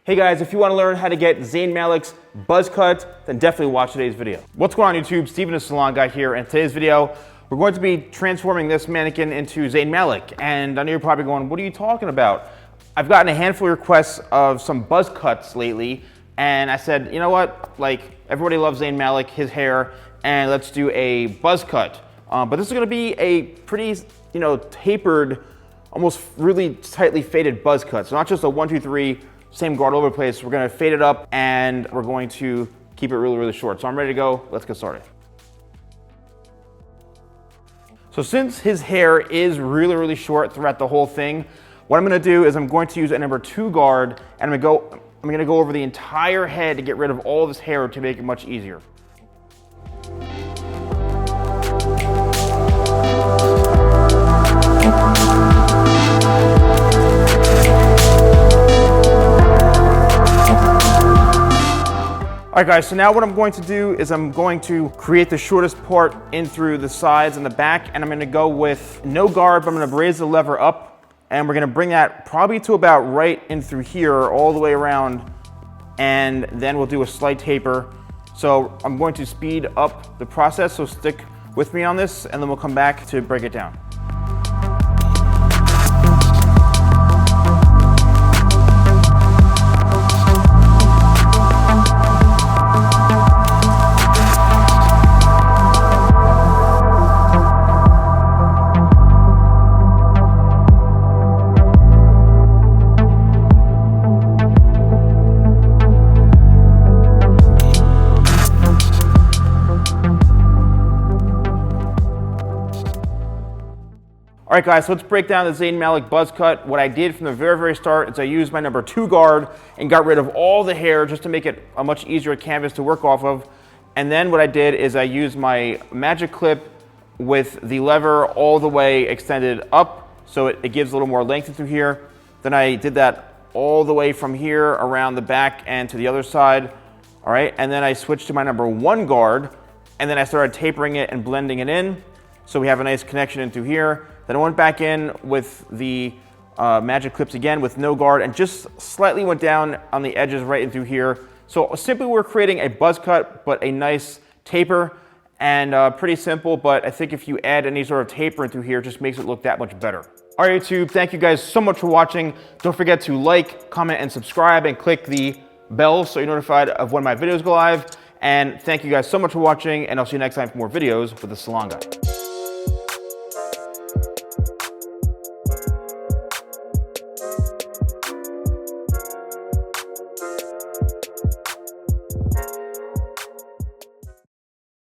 Hey guys, if you want to learn how to get Zayn Malik's buzz cut, then definitely watch today's video. What's going on YouTube? Steven the Salon Guy here, and today's video, we're going to be transforming this mannequin into Zayn Malik. And I know you're probably going, what are you talking about? I've gotten a handful of requests of some buzz cuts lately, and I said, you know what? Like, everybody loves Zayn Malik, his hair, and let's do a buzz cut. But this is going to be a pretty, tapered, almost really tightly faded buzz cut. So not just a 1, 2, 3, same guard all over the place. We're going to fade it up, and we're going to keep it really, really short. So I'm ready to go. Let's get started. So since his hair is really, really short throughout the whole thing, what I'm going to do is I'm going to use a number 2 guard, and I'm going to go over the entire head to get rid of all this hair to make it much easier. All right guys, so now what I'm going to do is I'm going to create the shortest part in through the sides and the back, and I'm going to go with no guard, but I'm going to raise the lever up, and we're going to bring that probably to about right in through here all the way around, and then we'll do a slight taper. So I'm going to speed up the process, so stick with me on this, and then we'll come back to break it down. All right guys, so let's break down the Zayn Malik buzz cut. What I did from the very, very start is I used my number 2 guard and got rid of all the hair just to make it a much easier canvas to work off of. And then what I did is I used my magic clip with the lever all the way extended up, so it gives a little more length through here. Then I did that all the way from here around the back and to the other side. All right, and then I switched to my number 1 guard, and then I started tapering it and blending it in, so we have a nice connection into here. Then I went back in with the magic clips again with no guard and just slightly went down on the edges right in through here. So simply we're creating a buzz cut, but a nice taper, and pretty simple, but I think if you add any sort of taper into here, it just makes it look that much better. All right, YouTube, thank you guys so much for watching. Don't forget to like, comment, and subscribe, and click the bell so you're notified of when my videos go live. And thank you guys so much for watching, and I'll see you next time for more videos with The Salon Guy.